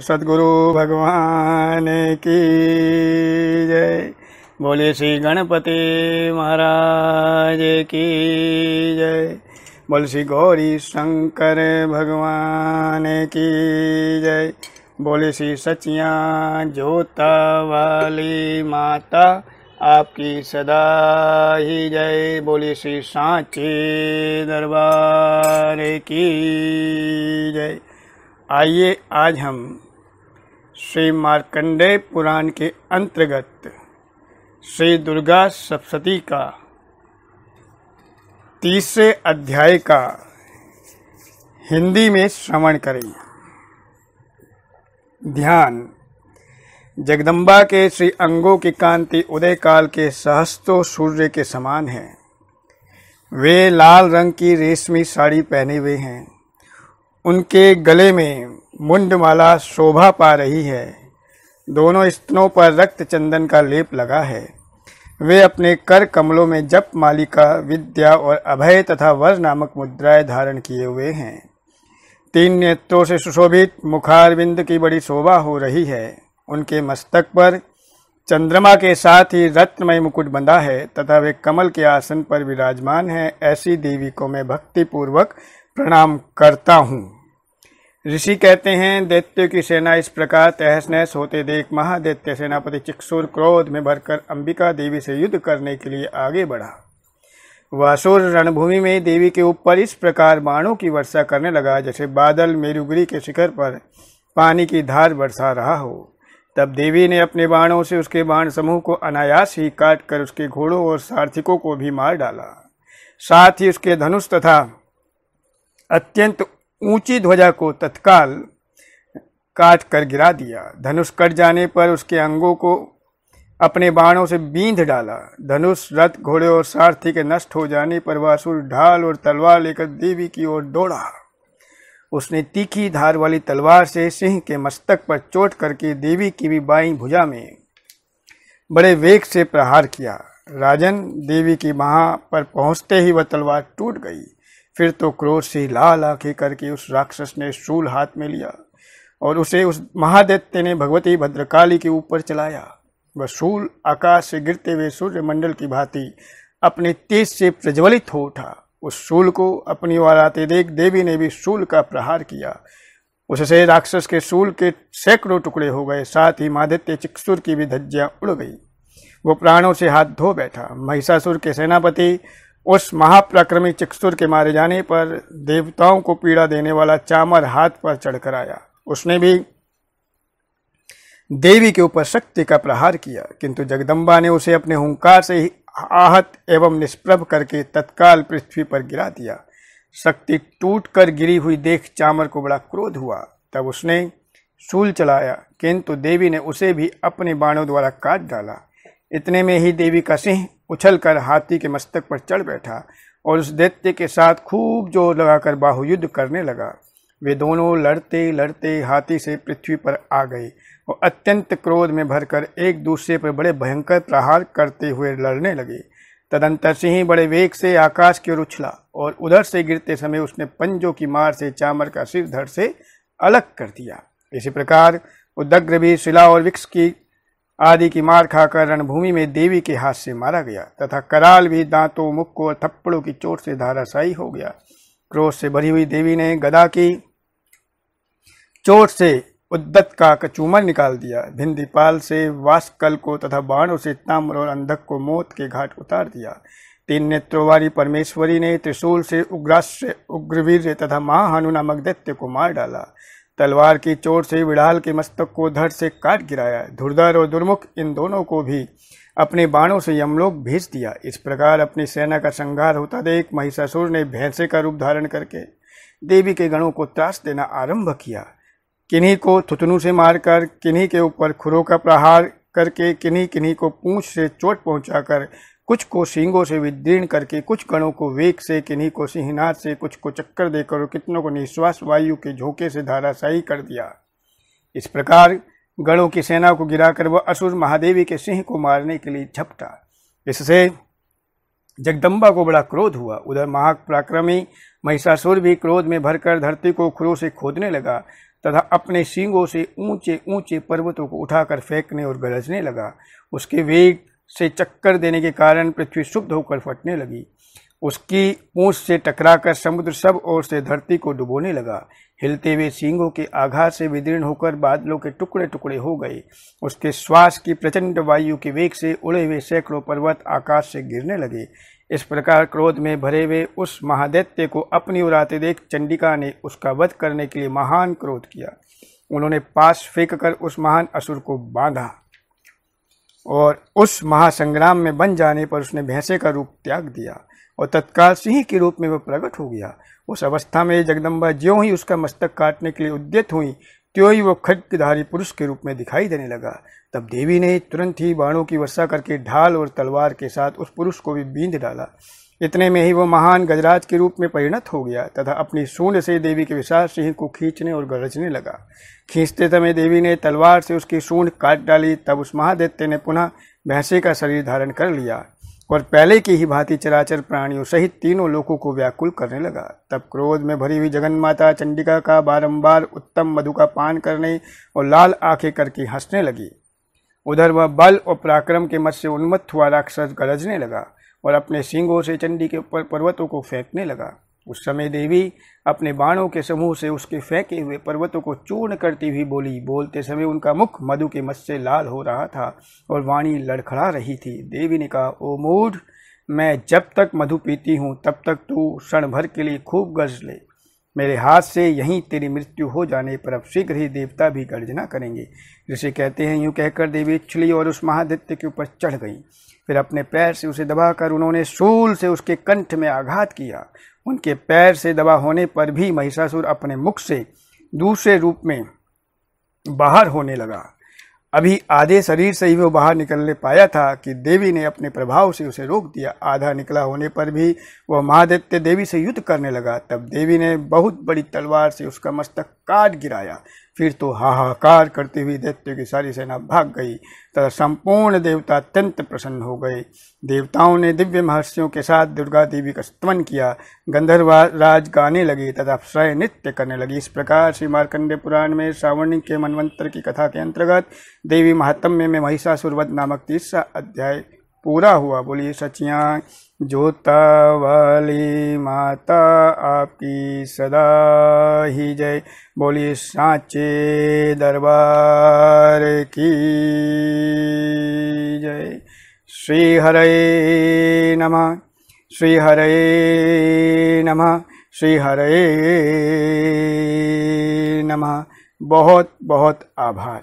सद्गुरु भगवान की जय। बोले श्री गणपति महाराज की जय। बोले श्री गौरी शंकर भगवान की जय। बोले श्री सचिया जोता वाली माता आपकी सदा ही जय। बोले श्री सांचे दरबार की जय। आइए आज हम श्री मार्कंडेय पुराण के अंतर्गत श्री दुर्गा सप्तशती का 30वें अध्याय का हिंदी में श्रवण करें। ध्यान। जगदम्बा के श्री अंगों की कांति उदय काल के सहस्त्रों सूर्य के समान है। वे लाल रंग की रेशमी साड़ी पहने हुए हैं। उनके गले में मुंडमाला शोभा पा रही है। दोनों स्तनों पर रक्त चंदन का लेप लगा है। वे अपने कर कमलों में जप मालिका, विद्या और अभय तथा वर नामक मुद्राएं धारण किए हुए हैं। 3 नेत्रों से सुशोभित मुखारविंद की बड़ी शोभा हो रही है। उनके मस्तक पर चंद्रमा के साथ ही रत्नमय मुकुट बंधा है तथा वे कमल के आसन पर विराजमान है। ऐसी देवी को मैं भक्ति पूर्वक प्रणाम करता हूँ। ऋषि कहते हैं, दैत्यों की सेना इस प्रकार तहस नहस होते देख महादैत्य सेनापति चिक्षुर क्रोध में भरकर अंबिका देवी से युद्ध करने के लिए आगे बढ़ा। वह असुर रणभूमि में देवी के ऊपर इस प्रकार बाणों की वर्षा करने लगा जैसे बादल मेरुगिरी के शिखर पर पानी की धार बरसा रहा हो। तब देवी ने अपने बाणों से उसके बाण समूह को अनायास ही काट कर उसके घोड़ों और सारथिकों को भी मार डाला। साथ ही उसके धनुष तथा अत्यंत ऊंची ध्वजा को तत्काल काट कर गिरा दिया। धनुष कट जाने पर उसके अंगों को अपने बाणों से बींध डाला। धनुष, रथ, घोड़े और सारथी के नष्ट हो जाने पर वह असुर ढाल और तलवार लेकर देवी की ओर दौड़ा। उसने तीखी धार वाली तलवार से सिंह के मस्तक पर चोट करके देवी की भी बाईं भुजा में बड़े वेग से प्रहार किया। राजन, देवी की बाह पर पहुंचते ही वह तलवार टूट गई। फिर तो क्रोध से लाल आंखें करके उस राक्षस ने शूल हाथ में लिया और उसे उस महादैत्य ने भगवती भद्रकाली के ऊपर चलाया। वह शूल आकाश से गिरते हुए सूर्य मंडल की भांति अपने तेज से प्रज्वलित हो उठा। उस शूल को अपनी ओर आते देख देवी ने भी शूल का प्रहार किया। उससे राक्षस के शूल के सैकड़ों टुकड़े हो गए। साथ ही महादैत्य चिक्षुर की भी धज्जियां उड़ गई। वो प्राणों से हाथ धो बैठा। महिषासुर के सेनापति उस महापराक्रमी चिक्षुर के मारे जाने पर देवताओं को पीड़ा देने वाला चामर हाथ पर चढ़कर आया। उसने भी देवी के ऊपर शक्ति का प्रहार किया, किंतु जगदम्बा ने उसे अपने हुंकार से ही आहत एवं निष्प्रभ करके तत्काल पृथ्वी पर गिरा दिया। शक्ति टूटकर गिरी हुई देख चामर को बड़ा क्रोध हुआ। तब उसने शूल चलाया, किंतु देवी ने उसे भी अपने बाणों द्वारा काट डाला। इतने में ही देवी का सिंह उछलकर हाथी के मस्तक पर चढ़ बैठा और उस दैत्य के साथ खूब जोर लगाकर बाहुयुद्ध करने लगा। वे दोनों लड़ते लड़ते हाथी से पृथ्वी पर आ गए और अत्यंत क्रोध में भरकर एक दूसरे पर बड़े भयंकर प्रहार करते हुए लड़ने लगे। तदंतर सिंह बड़े वेग से आकाश की ओर उछला और उधर से गिरते समय उसने पंजों की मार से चामर का सिर धड़ से अलग कर दिया। इसी प्रकार उदग्र भी शिला और वृक्ष की आदि की मार खाकर रणभूमि में देवी के हाथ से मारा गया तथा कराल भी दांतों, मुक्कों और थप्पड़ों की चोट से धाराशायी हो गया। क्रोध से भरी हुई देवी ने गदा की चोट से उद्दत का कचूमर निकाल दिया। भिंदीपाल से वासकल को तथा बाणों से ताम्र और अंधक को मौत के घाट उतार दिया। 3 नेत्रों वाली परमेश्वरी ने त्रिशूल से उग्रास्त्र, उग्रवीर्य तथा महाहनु नामक दैत्य को मार डाला। तलवार की चोट से विड़ाल के मस्तक को धड़ से काट गिराया। धुरधर और दुर्मुख इन दोनों को भी अपने बाणों से यमलोक भेज दिया। इस प्रकार अपनी सेना का संहार होता देख महिषासुर ने भैंसे का रूप धारण करके देवी के गणों को त्रास देना आरंभ किया। किन्हीं को थुथुनु से मारकर, किन्हीं के ऊपर खुरों का प्रहार करके, किन्हीं को पूंछ से चोट पहुंचाकर, कुछ को सींगों से विदीर्ण करके, कुछ गणों को वेग से, किन्हीं को सिंहनाद से, कुछ को चक्कर देकर और कितनों को निश्वास वायु के झोंके से धाराशायी कर दिया। इस प्रकार गणों की सेना को गिराकर वह असुर महादेवी के सिंह को मारने के लिए झपटा। इससे जगदम्बा को बड़ा क्रोध हुआ। उधर महापराक्रमी महिषासुर भी क्रोध में भरकर धरती को खुरों से खोदने लगा तथा अपने सींगों से ऊंचे ऊंचे पर्वतों को उठाकर फेंकने और गरजने लगा। उसके वेग से चक्कर देने के कारण पृथ्वी शुद्ध होकर फटने लगी। उसकी पूंछ से टकराकर समुद्र सब ओर से धरती को डुबोने लगा। हिलते हुए सींगों के आघात से विदीर्ण होकर बादलों के टुकड़े टुकड़े हो गए। उसके श्वास की प्रचंड वायु के वेग से उड़े हुए सैकड़ों पर्वत आकाश से गिरने लगे। इस प्रकार क्रोध में भरे हुए उस महादैत्य को अपनी ओर आते देख चंडिका ने उसका वध करने के लिए महान क्रोध किया। उन्होंने पास फेंककर उस महान असुर को बांधा और उस महासंग्राम में बन जाने पर उसने भैंसे का रूप त्याग दिया और तत्काल सिंह के रूप में वह प्रकट हो गया। उस अवस्था में जगदम्बा ज्यों ही उसका मस्तक काटने के लिए उद्यत हुई त्यों ही वो खड्गधारी पुरुष के रूप में दिखाई देने लगा। तब देवी ने तुरंत ही बाणों की वर्षा करके ढाल और तलवार के साथ उस पुरुष को भी बींध डाला। इतने में ही वो महान गजराज के रूप में परिणत हो गया तथा अपनी सूंड से देवी के विशाल सिंह को खींचने और गरजने लगा। खींचते समय देवी ने तलवार से उसकी सूंड काट डाली। तब उस महादैत्य ने पुनः भैंसे का शरीर धारण कर लिया और पहले की ही भांति चराचर प्राणियों सहित तीनों लोगों को व्याकुल करने लगा। तब क्रोध में भरी हुई जगन्माता चंडिका का बारंबार उत्तम मधु का पान करने और लाल आंखें करके हंसने लगी। उधर वह बल और पराक्रम के मत से उन्मत्त हुआ राक्षस गरजने लगा और अपने सींगों से चंडी के ऊपर पर्वतों को फेंकने लगा। उस समय देवी अपने बाणों के समूह से उसके फेंके हुए पर्वतों को चूर्ण करती हुई बोली। बोलते समय उनका मुख मधु के मत से लाल हो रहा था और वाणी लड़खड़ा रही थी। देवी ने कहा, ओ मूढ़, मैं जब तक मधु पीती हूँ तब तक तू क्षण भर के लिए खूब गर्ज ले। मेरे हाथ से यहीं तेरी मृत्यु हो जाने पर अब शीघ्र ही देवता भी गर्जना करेंगे। जिसे कहते हैं। यूँ कहकर देवी उछली और उस महादैत्य के ऊपर चढ़ गई। फिर अपने पैर से उसे दबाकर उन्होंने शूल से उसके कंठ में आघात किया। उनके पैर से दबा होने पर भी महिषासुर अपने मुख से दूसरे रूप में बाहर होने लगा। अभी आधे शरीर से ही वो बाहर निकलने पाया था कि देवी ने अपने प्रभाव से उसे रोक दिया। आधा निकला होने पर भी वह महादैत्य देवी से युद्ध करने लगा। तब देवी ने बहुत बड़ी तलवार से उसका मस्तक काट गिराया। फिर तो हाहाकार करती हुई दैत्य की सारी सेना भाग गई तथा संपूर्ण देवता अत्यंत प्रसन्न हो गए। देवताओं ने दिव्य महर्षियों के साथ दुर्गा देवी का स्तवन किया। गंधर्वराज गाने लगे तथा अप्सराएं नृत्य करने लगी। इस प्रकार श्री मार्कंडेय पुराण में श्रावणी के मनवंतर की कथा के अंतर्गत देवी महात्म्य में महिषासुर वध नामक 30वां अध्याय पूरा हुआ। बोलिए सचियां जोतावाली माता आपकी सदा ही जय। बोलिए सांचे दरबार की जय। श्री हरे नमः, श्री हरे नमः, श्री हरे नमः। बहुत बहुत आभार।